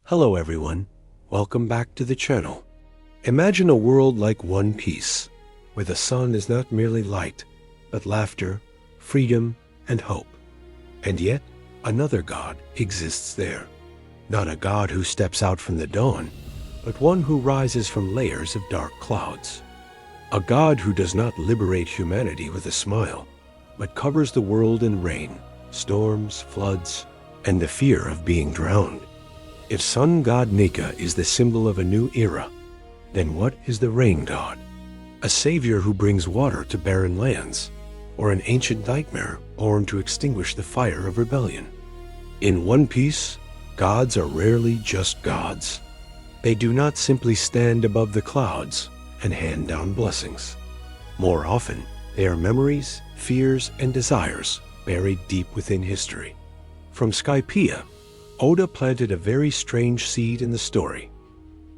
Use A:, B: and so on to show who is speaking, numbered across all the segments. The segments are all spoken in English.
A: Hello everyone, welcome back to the channel. Imagine a world like One Piece, where the sun is not merely light, but laughter, freedom, and hope. And yet, another god exists there. Not a god who steps out from the dawn, but one who rises from layers of dark clouds. A god who does not liberate humanity with a smile, but covers the world in rain, storms, floods, and the fear of being drowned. If sun god Nika is the symbol of a new era, then what is the rain god? A savior who brings water to barren lands, or an ancient nightmare born to extinguish the fire of rebellion? In One Piece, gods are rarely just gods. They do not simply stand above the clouds and hand down blessings. More often, they are memories, fears, and desires buried deep within history. From Skypiea, Oda planted a very strange seed in the story.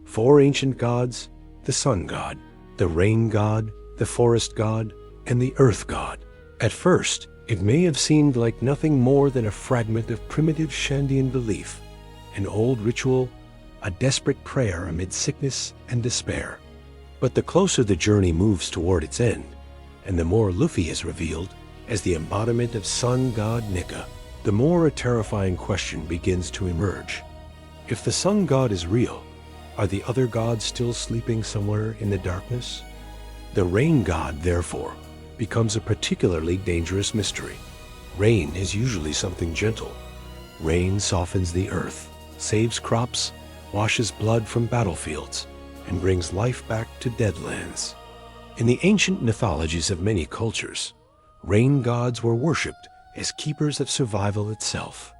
A: 4 ancient gods, the sun god, the rain god, the forest god, and the earth god. At first, it may have seemed like nothing more than a fragment of primitive Shandian belief, an old ritual, a desperate prayer amid sickness and despair. But the closer the journey moves toward its end, and the more Luffy is revealed as the embodiment of sun god Nika, the more a terrifying question begins to emerge. If the sun god is real, are the other gods still sleeping somewhere in the darkness? The rain god, therefore, becomes a particularly dangerous mystery. Rain is usually something gentle. Rain softens the earth, saves crops, washes blood from battlefields, and brings life back to dead lands. In the ancient mythologies of many cultures, rain gods were worshipped as keepers of survival itself.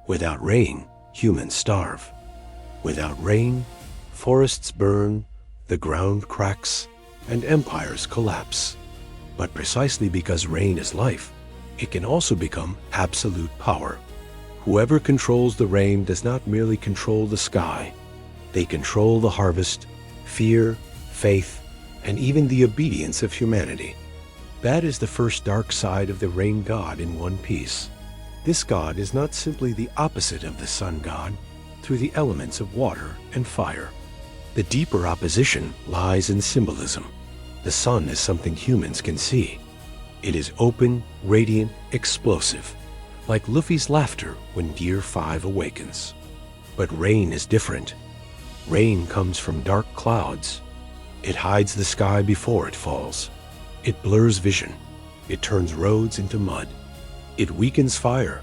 A: Without rain, humans starve. Without rain, forests burn, the ground cracks, and empires collapse. But precisely because rain is life, it can also become absolute power. Whoever controls the rain does not merely control the sky. They control the harvest, fear, faith, and even the obedience of humanity. That is the first dark side of the rain god in One Piece. This god is not simply the opposite of the sun god through the elements of water and fire. The deeper opposition lies in symbolism. The sun is something humans can see. It is open, radiant, explosive, like Luffy's laughter when Gear 5 awakens. But rain is different. Rain comes from dark clouds. It hides the sky before it falls. It blurs vision. It turns roads into mud. It weakens fire,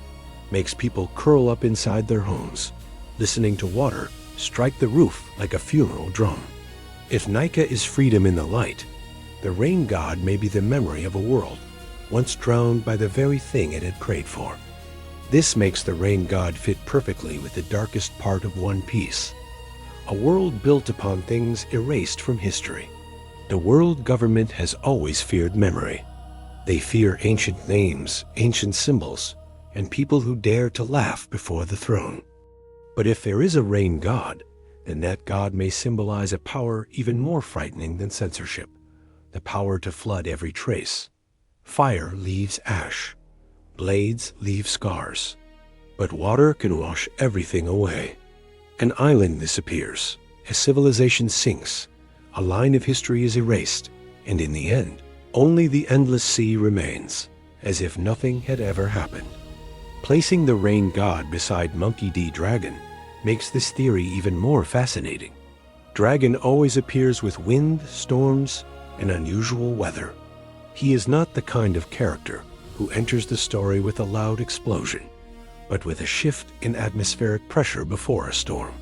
A: makes people curl up inside their homes, listening to water strike the roof like a funeral drum. If Nika is freedom in the light, the rain god may be the memory of a world once drowned by the very thing it had prayed for. This makes the rain god fit perfectly with the darkest part of One Piece, a world built upon things erased from history. The world government has always feared memory. They fear ancient names, ancient symbols, and people who dare to laugh before the throne. But if there is a rain god, then that god may symbolize a power even more frightening than censorship, the power to flood every trace. Fire leaves ash. Blades leave scars. But water can wash everything away. An island disappears. A civilization sinks. A line of history is erased, and in the end, only the endless sea remains, as if nothing had ever happened. Placing the rain god beside Monkey D. Dragon makes this theory even more fascinating. Dragon always appears with wind, storms, and unusual weather. He is not the kind of character who enters the story with a loud explosion, but with a shift in atmospheric pressure before a storm.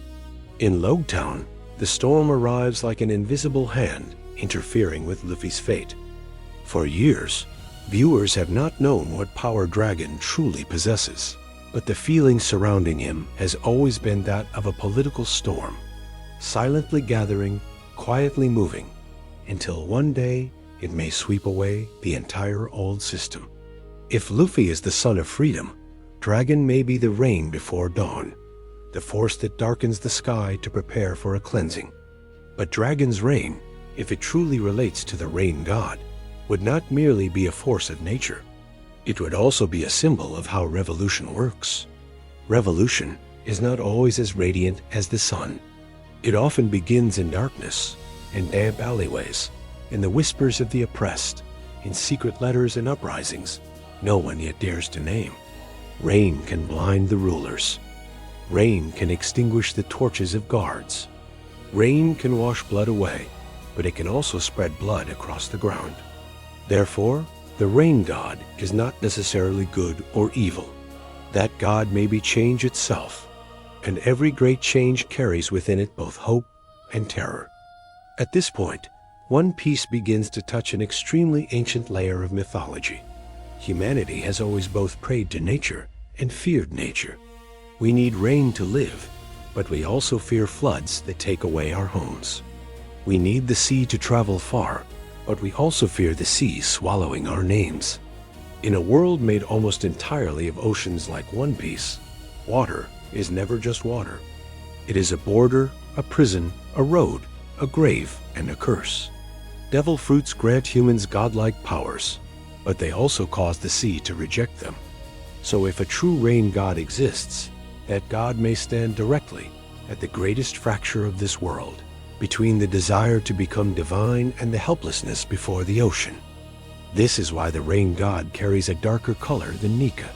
A: In Logtown, the storm arrives like an invisible hand interfering with Luffy's fate. For years, viewers have not known what power Dragon truly possesses, but the feeling surrounding him has always been that of a political storm, silently gathering, quietly moving, until one day it may sweep away the entire old system. If Luffy is the son of freedom, Dragon may be the rain before dawn, the force that darkens the sky to prepare for a cleansing. But Dragon's rain, if it truly relates to the rain god, would not merely be a force of nature. It would also be a symbol of how revolution works. Revolution is not always as radiant as the sun. It often begins in darkness, in damp alleyways, in the whispers of the oppressed, in secret letters and uprisings no one yet dares to name. Rain can blind the rulers. Rain can extinguish the torches of guards. Rain can wash blood away, but it can also spread blood across the ground. Therefore, the rain god is not necessarily good or evil. That god may be change itself, and every great change carries within it both hope and terror. At this point, One Piece begins to touch an extremely ancient layer of mythology. Humanity has always both prayed to nature and feared nature. We need rain to live, but we also fear floods that take away our homes. We need the sea to travel far, but we also fear the sea swallowing our names. In a world made almost entirely of oceans like One Piece, water is never just water. It is a border, a prison, a road, a grave, and a curse. Devil fruits grant humans godlike powers, but they also cause the sea to reject them. So if a true rain god exists, that god may stand directly at the greatest fracture of this world, between the desire to become divine and the helplessness before the ocean. This is why the rain god carries a darker color than Nika.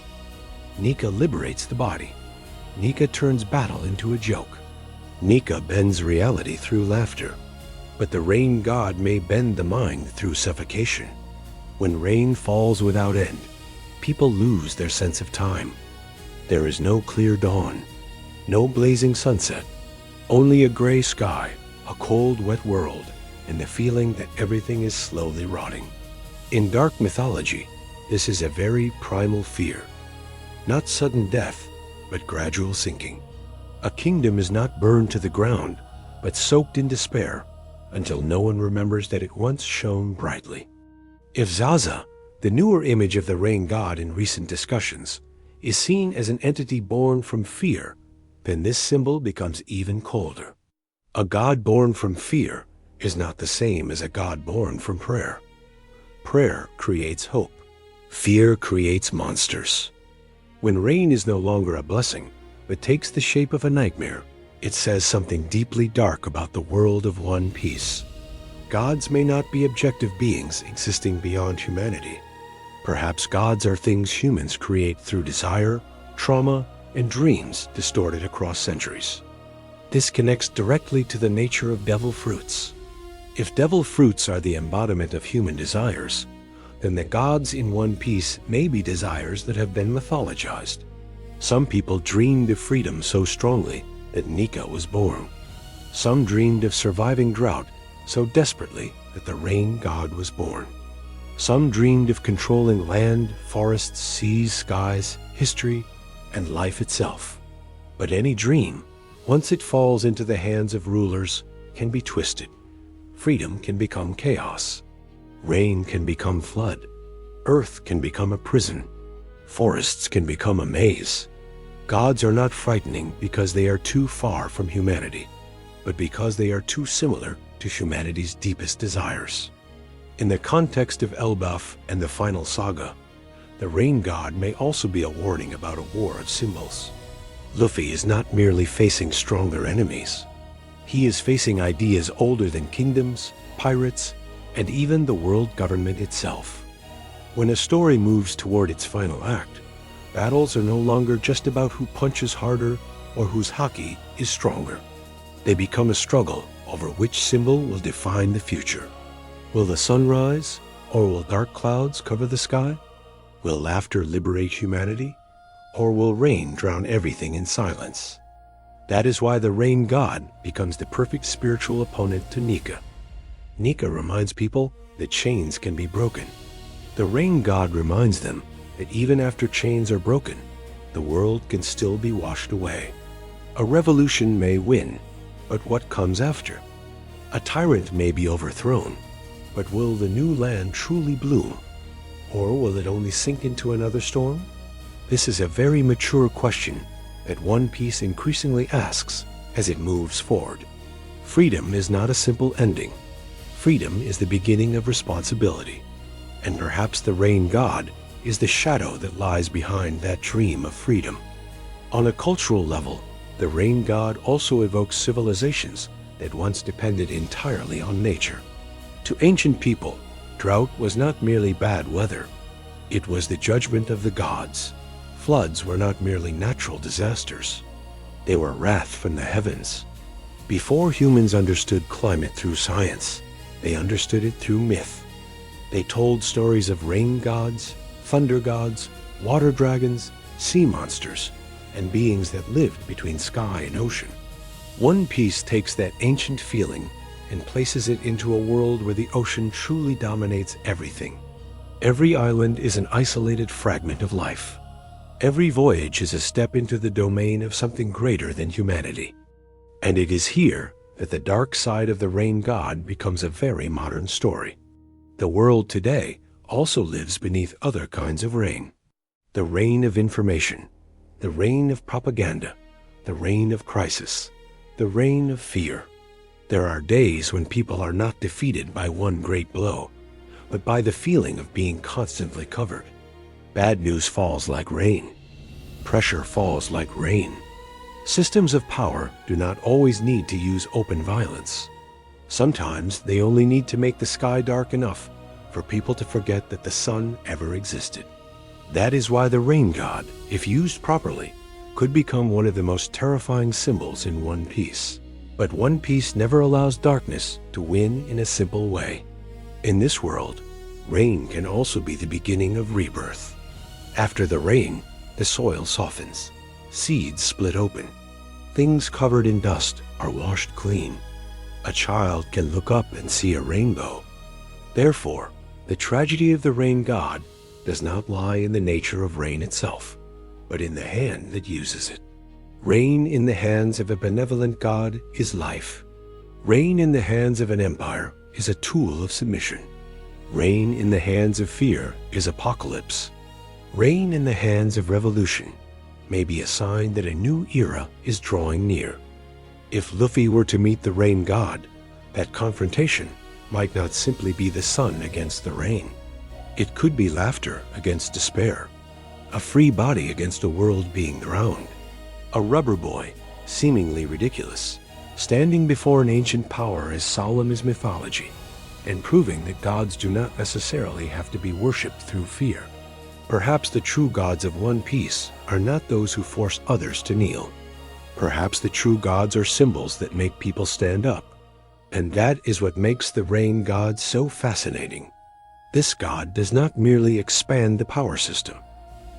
A: Nika liberates the body. Nika turns battle into a joke. Nika bends reality through laughter. But the rain god may bend the mind through suffocation. When rain falls without end, people lose their sense of time. There is no clear dawn, no blazing sunset, only a gray sky, a cold, wet world, and the feeling that everything is slowly rotting. In dark mythology, this is a very primal fear. Not sudden death, but gradual sinking. A kingdom is not burned to the ground, but soaked in despair until no one remembers that it once shone brightly. If Zaza, the newer image of the rain god in recent discussions, is seen as an entity born from fear, then this symbol becomes even colder. A god born from fear is not the same as a god born from prayer. Prayer creates hope. Fear creates monsters. When rain is no longer a blessing, but takes the shape of a nightmare, it says something deeply dark about the world of One Piece. Gods may not be objective beings existing beyond humanity. Perhaps gods are things humans create through desire, trauma, and dreams distorted across centuries. This connects directly to the nature of devil fruits. If devil fruits are the embodiment of human desires, then the gods in One Piece may be desires that have been mythologized. Some people dreamed of freedom so strongly that Nika was born. Some dreamed of surviving drought so desperately that the rain god was born. Some dreamed of controlling land, forests, seas, skies, history, and life itself. But any dream, once it falls into the hands of rulers, can be twisted. Freedom can become chaos. Rain can become flood. Earth can become a prison. Forests can become a maze. Gods are not frightening because they are too far from humanity, but because they are too similar to humanity's deepest desires. In the context of Elbaf and the final saga, the rain god may also be a warning about a war of symbols. Luffy is not merely facing stronger enemies. He is facing ideas older than kingdoms, pirates, and even the world government itself. When a story moves toward its final act, battles are no longer just about who punches harder or whose haki is stronger. They become a struggle over which symbol will define the future. Will the sun rise, or will dark clouds cover the sky? Will laughter liberate humanity, or will rain drown everything in silence? That is why the rain god becomes the perfect spiritual opponent to Nika. Nika reminds people that chains can be broken. The rain god reminds them that even after chains are broken, the world can still be washed away. A revolution may win, but what comes after? A tyrant may be overthrown, but will the new land truly bloom? Or will it only sink into another storm? This is a very mature question that One Piece increasingly asks as it moves forward. Freedom is not a simple ending. Freedom is the beginning of responsibility. And perhaps the rain god is the shadow that lies behind that dream of freedom. On a cultural level, The rain god also evokes civilizations that once depended entirely on nature. To ancient people, drought was not merely bad weather. It was the judgment of the gods. Floods were not merely natural disasters. They were wrath from the heavens. Before humans understood climate through science, they understood it through myth. They told stories of rain gods, thunder gods, water dragons, sea monsters, and beings that lived between sky and ocean. One Piece takes that ancient feeling and places it into a world where the ocean truly dominates everything. Every island is an isolated fragment of life. Every voyage is a step into the domain of something greater than humanity. And it is here that the dark side of the rain god becomes a very modern story. The world today also lives beneath other kinds of rain. The rain of information, the rain of propaganda, the rain of crisis, the rain of fear. There are days when people are not defeated by one great blow, but by the feeling of being constantly covered. Bad news falls like rain. Pressure falls like rain. Systems of power do not always need to use open violence. Sometimes they only need to make the sky dark enough for people to forget that the sun ever existed. That is why the rain god, if used properly, could become one of the most terrifying symbols in One Piece. But One Piece never allows darkness to win in a simple way. In this world, rain can also be the beginning of rebirth. After the rain, the soil softens, seeds split open, things covered in dust are washed clean. A child can look up and see a rainbow. Therefore, the tragedy of the rain god does not lie in the nature of rain itself, but in the hand that uses it. Rain in the hands of a benevolent god is life. Rain in the hands of an empire is a tool of submission. Rain in the hands of fear is apocalypse. Rain in the hands of revolution may be a sign that a new era is drawing near. If Luffy were to meet the rain god, that confrontation might not simply be the sun against the rain. It could be laughter against despair, a free body against a world being drowned, a rubber boy, seemingly ridiculous, standing before an ancient power as solemn as mythology, and proving that gods do not necessarily have to be worshipped through fear. Perhaps the true gods of One Piece are not those who force others to kneel. Perhaps the true gods are symbols that make people stand up. And that is what makes the rain god so fascinating. This god does not merely expand the power system.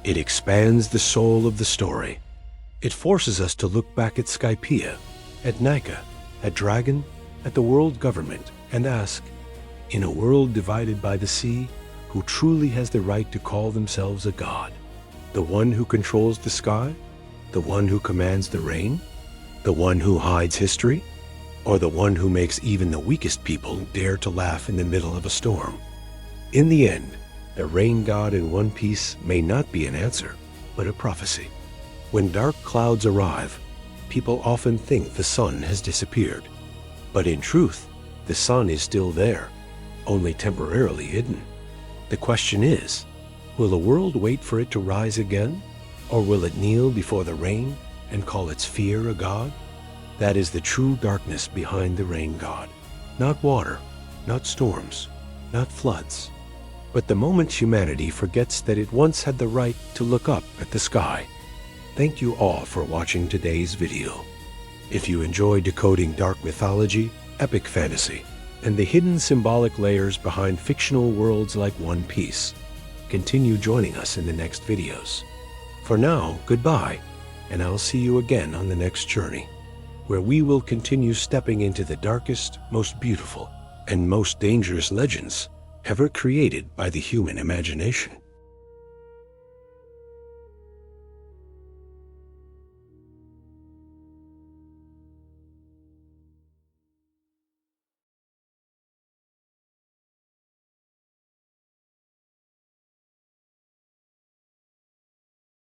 A: It expands the soul of the story. It forces us to look back at Skypiea, at Nika, at Dragon, at the world government, and ask, in a world divided by the sea, who truly has the right to call themselves a god? The one who controls the sky? The one who commands the rain? The one who hides history? Or the one who makes even the weakest people dare to laugh in the middle of a storm? In the end, the rain god in One Piece may not be an answer, but a prophecy. When dark clouds arrive, people often think the sun has disappeared. But in truth, the sun is still there, only temporarily hidden. The question is, will the world wait for it to rise again? Or will it kneel before the rain and call its fear a god? That is the true darkness behind the rain god. Not water, not storms, not floods, but the moment humanity forgets that it once had the right to look up at the sky. Thank you all for watching today's video. If you enjoy decoding dark mythology, epic fantasy, and the hidden symbolic layers behind fictional worlds like One Piece, continue joining us in the next videos. For now, goodbye, and I'll see you again on the next journey, where we will continue stepping into the darkest, most beautiful, and most dangerous legends ever created by the human imagination.